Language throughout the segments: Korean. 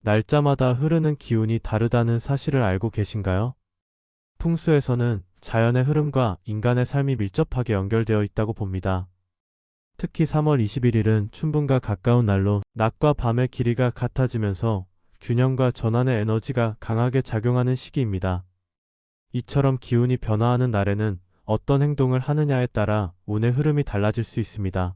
날짜마다 흐르는 기운이 다르다는 사실을 알고 계신가요? 풍수에서는 자연의 흐름과 인간의 삶이 밀접하게 연결되어 있다고 봅니다. 특히 3월 21일은 춘분과 가까운 날로 낮과 밤의 길이가 같아지면서 균형과 전환의 에너지가 강하게 작용하는 시기입니다. 이처럼 기운이 변화하는 날에는 어떤 행동을 하느냐에 따라 운의 흐름이 달라질 수 있습니다.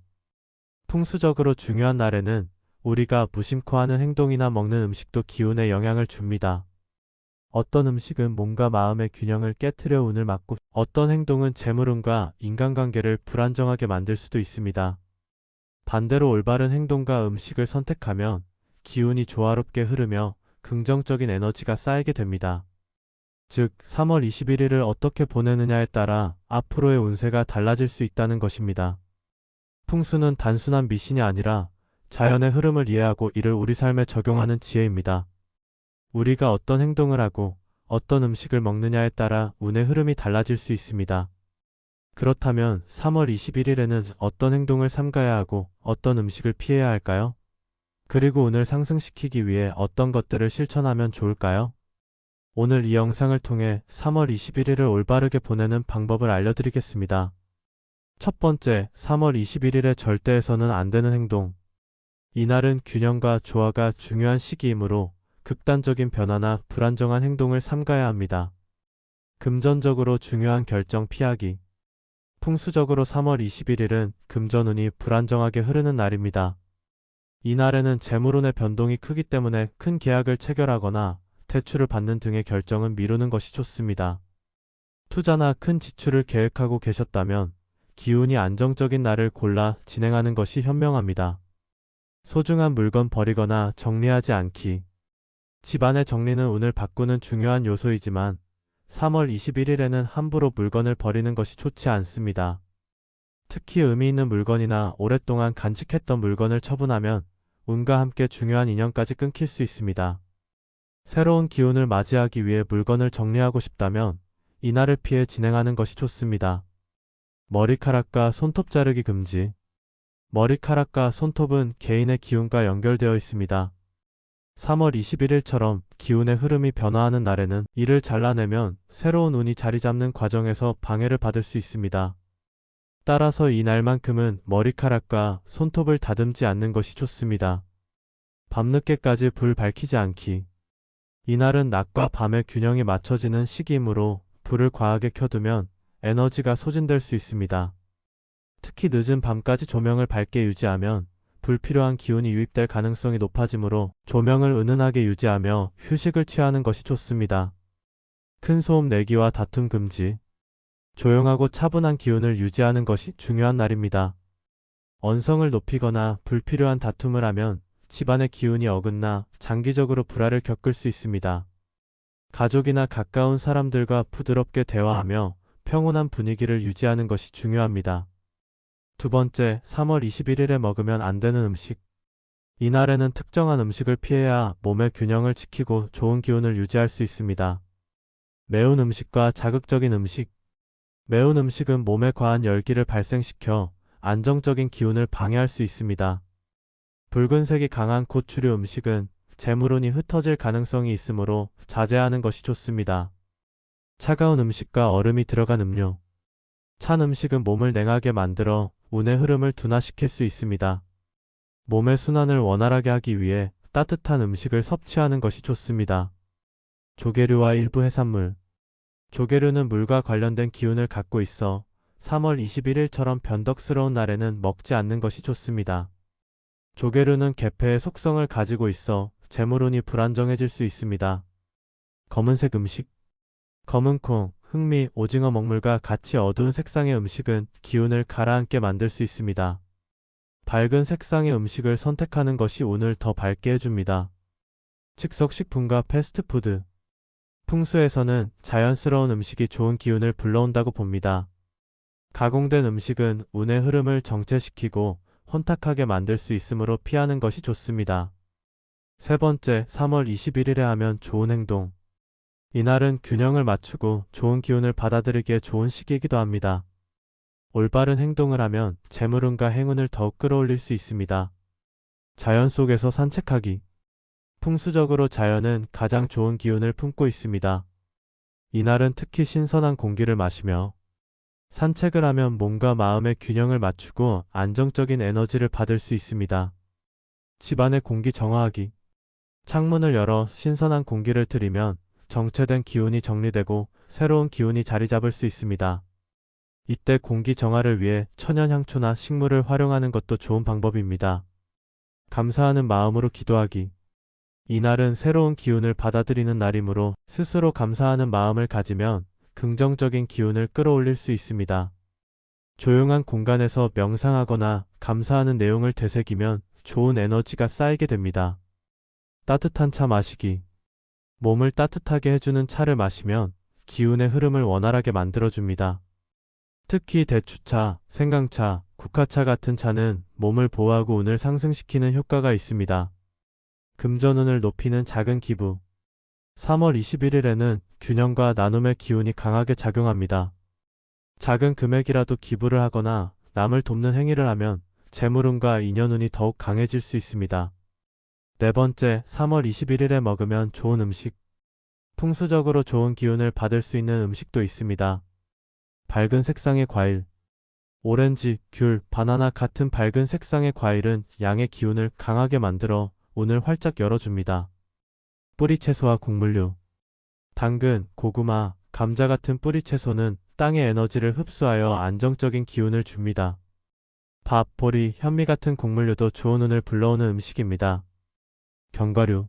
풍수적으로 중요한 날에는 우리가 무심코 하는 행동이나 먹는 음식도 기운에 영향을 줍니다. 어떤 음식은 몸과 마음의 균형을 깨트려 운을 막고 어떤 행동은 재물운과 인간관계를 불안정하게 만들 수도 있습니다. 반대로 올바른 행동과 음식을 선택하면 기운이 조화롭게 흐르며 긍정적인 에너지가 쌓이게 됩니다. 즉, 3월 21일을 어떻게 보내느냐에 따라 앞으로의 운세가 달라질 수 있다는 것입니다. 풍수는 단순한 미신이 아니라 자연의 흐름을 이해하고 이를 우리 삶에 적용하는 지혜입니다. 우리가 어떤 행동을 하고 어떤 음식을 먹느냐에 따라 운의 흐름이 달라질 수 있습니다. 그렇다면 3월 21일에는 어떤 행동을 삼가야 하고 어떤 음식을 피해야 할까요? 그리고 운을 상승시키기 위해 어떤 것들을 실천하면 좋을까요? 오늘 이 영상을 통해 3월 21일을 올바르게 보내는 방법을 알려드리겠습니다. 첫 번째, 3월 21일에 절대 해서는 안 되는 행동. 이날은 균형과 조화가 중요한 시기이므로 극단적인 변화나 불안정한 행동을 삼가야 합니다. 금전적으로 중요한 결정 피하기. 풍수적으로 3월 21일은 금전운이 불안정하게 흐르는 날입니다. 이날에는 재물운의 변동이 크기 때문에 큰 계약을 체결하거나 대출을 받는 등의 결정은 미루는 것이 좋습니다. 투자나 큰 지출을 계획하고 계셨다면 기운이 안정적인 날을 골라 진행하는 것이 현명합니다. 소중한 물건 버리거나 정리하지 않기. 집안의 정리는 운을 바꾸는 중요한 요소이지만 3월 21일에는 함부로 물건을 버리는 것이 좋지 않습니다. 특히 의미 있는 물건이나 오랫동안 간직했던 물건을 처분하면 운과 함께 중요한 인연까지 끊길 수 있습니다. 새로운 기운을 맞이하기 위해 물건을 정리하고 싶다면 이날을 피해 진행하는 것이 좋습니다. 머리카락과 손톱 자르기 금지. 머리카락과 손톱은 개인의 기운과 연결되어 있습니다. 3월 21일처럼 기운의 흐름이 변화하는 날에는 이를 잘라내면 새로운 운이 자리 잡는 과정에서 방해를 받을 수 있습니다. 따라서 이 날만큼은 머리카락과 손톱을 다듬지 않는 것이 좋습니다. 밤늦게까지 불 밝히지 않기. 이날은 낮과 밤의 균형이 맞춰지는 시기이므로 불을 과하게 켜두면 에너지가 소진될 수 있습니다. 특히 늦은 밤까지 조명을 밝게 유지하면 불필요한 기운이 유입될 가능성이 높아지므로 조명을 은은하게 유지하며 휴식을 취하는 것이 좋습니다. 큰 소음 내기와 다툼 금지. 조용하고 차분한 기운을 유지하는 것이 중요한 날입니다. 언성을 높이거나 불필요한 다툼을 하면 집안의 기운이 어긋나 장기적으로 불화를 겪을 수 있습니다. 가족이나 가까운 사람들과 부드럽게 대화하며 평온한 분위기를 유지하는 것이 중요합니다. 두 번째, 3월 21일에 먹으면 안 되는 음식. 이날에는 특정한 음식을 피해야 몸의 균형을 지키고 좋은 기운을 유지할 수 있습니다. 매운 음식과 자극적인 음식. 매운 음식은 몸에 과한 열기를 발생시켜 안정적인 기운을 방해할 수 있습니다. 붉은색이 강한 고추류 음식은 재물운이 흩어질 가능성이 있으므로 자제하는 것이 좋습니다. 차가운 음식과 얼음이 들어간 음료. 찬 음식은 몸을 냉하게 만들어 운의 흐름을 둔화시킬 수 있습니다. 몸의 순환을 원활하게 하기 위해 따뜻한 음식을 섭취하는 것이 좋습니다. 조개류와 일부 해산물. 조개류는 물과 관련된 기운을 갖고 있어 3월 21일처럼 변덕스러운 날에는 먹지 않는 것이 좋습니다. 조개류는 계패의 속성을 가지고 있어 재물운이 불안정해질 수 있습니다. 검은색 음식. 검은콩, 흑미, 오징어 먹물과 같이 어두운 색상의 음식은 기운을 가라앉게 만들 수 있습니다. 밝은 색상의 음식을 선택하는 것이 운을 더 밝게 해줍니다. 즉석식품과 패스트푸드. 풍수에서는 자연스러운 음식이 좋은 기운을 불러온다고 봅니다. 가공된 음식은 운의 흐름을 정체시키고 혼탁하게 만들 수 있으므로 피하는 것이 좋습니다. 세 번째, 3월 21일에 하면 좋은 행동. 이날은 균형을 맞추고 좋은 기운을 받아들이기에 좋은 시기이기도 합니다. 올바른 행동을 하면 재물운과 행운을 더욱 끌어올릴 수 있습니다. 자연 속에서 산책하기. 풍수적으로 자연은 가장 좋은 기운을 품고 있습니다. 이날은 특히 신선한 공기를 마시며 산책을 하면 몸과 마음의 균형을 맞추고 안정적인 에너지를 받을 수 있습니다. 집안의 공기 정화하기. 창문을 열어 신선한 공기를 들이면 정체된 기운이 정리되고 새로운 기운이 자리 잡을 수 있습니다. 이때 공기 정화를 위해 천연 향초나 식물을 활용하는 것도 좋은 방법입니다. 감사하는 마음으로 기도하기. 이날은 새로운 기운을 받아들이는 날이므로 스스로 감사하는 마음을 가지면 긍정적인 기운을 끌어올릴 수 있습니다. 조용한 공간에서 명상하거나 감사하는 내용을 되새기면 좋은 에너지가 쌓이게 됩니다. 따뜻한 차 마시기. 몸을 따뜻하게 해주는 차를 마시면 기운의 흐름을 원활하게 만들어줍니다. 특히 대추차, 생강차, 국화차 같은 차는 몸을 보호하고 운을 상승시키는 효과가 있습니다. 금전운을 높이는 작은 기부. 3월 21일에는 균형과 나눔의 기운이 강하게 작용합니다. 작은 금액이라도 기부를 하거나 남을 돕는 행위를 하면 재물운과 인연운이 더욱 강해질 수 있습니다. 네 번째, 3월 21일에 먹으면 좋은 음식. 풍수적으로 좋은 기운을 받을 수 있는 음식도 있습니다. 밝은 색상의 과일. 오렌지, 귤, 바나나 같은 밝은 색상의 과일은 양의 기운을 강하게 만들어 운을 활짝 열어줍니다. 뿌리채소와 곡물류. 당근, 고구마, 감자 같은 뿌리채소는 땅의 에너지를 흡수하여 안정적인 기운을 줍니다. 밥, 보리, 현미 같은 곡물류도 좋은 운을 불러오는 음식입니다. 견과류.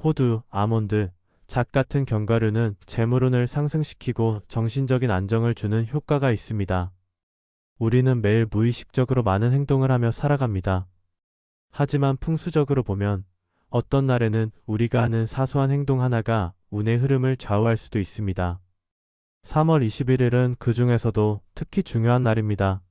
호두, 아몬드, 잣 같은 견과류는 재물운을 상승시키고 정신적인 안정을 주는 효과가 있습니다. 우리는 매일 무의식적으로 많은 행동을 하며 살아갑니다. 하지만 풍수적으로 보면 어떤 날에는 우리가 하는 사소한 행동 하나가 운의 흐름을 좌우할 수도 있습니다. 3월 21일은 그 중에서도 특히 중요한 날입니다.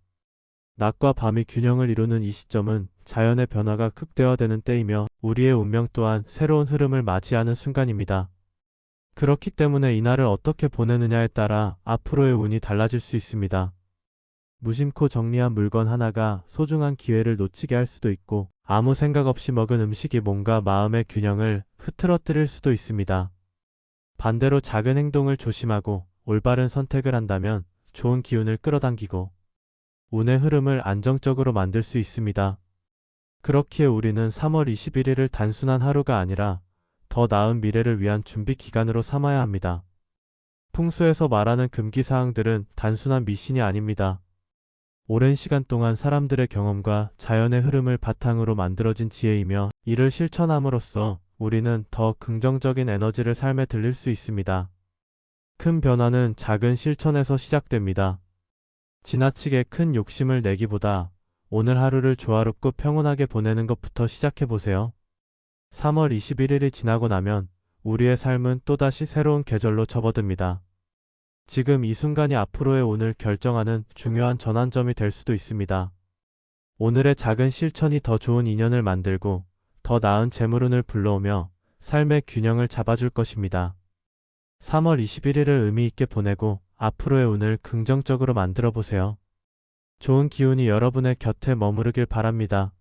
낮과 밤이 균형을 이루는 이 시점은 자연의 변화가 극대화되는 때이며 우리의 운명 또한 새로운 흐름을 맞이하는 순간입니다. 그렇기 때문에 이날을 어떻게 보내느냐에 따라 앞으로의 운이 달라질 수 있습니다. 무심코 정리한 물건 하나가 소중한 기회를 놓치게 할 수도 있고 아무 생각 없이 먹은 음식이 몸과 마음의 균형을 흐트러뜨릴 수도 있습니다. 반대로 작은 행동을 조심하고 올바른 선택을 한다면 좋은 기운을 끌어당기고 운의 흐름을 안정적으로 만들 수 있습니다. 그렇기에 우리는 3월 21일을 단순한 하루가 아니라 더 나은 미래를 위한 준비 기간으로 삼아야 합니다. 풍수에서 말하는 금기사항들은 단순한 미신이 아닙니다. 오랜 시간 동안 사람들의 경험과 자연의 흐름을 바탕으로 만들어진 지혜이며 이를 실천함으로써 우리는 더 긍정적인 에너지를 삶에 들릴 수 있습니다. 큰 변화는 작은 실천에서 시작됩니다. 지나치게 큰 욕심을 내기보다 오늘 하루를 조화롭고 평온하게 보내는 것부터 시작해보세요. 3월 21일이 지나고 나면 우리의 삶은 또다시 새로운 계절로 접어듭니다. 지금 이 순간이 앞으로의 운을 결정하는 중요한 전환점이 될 수도 있습니다. 오늘의 작은 실천이 더 좋은 인연을 만들고 더 나은 재물운을 불러오며 삶의 균형을 잡아줄 것입니다. 3월 21일을 의미 있게 보내고 앞으로의 운을 긍정적으로 만들어 보세요. 좋은 기운이 여러분의 곁에 머무르길 바랍니다.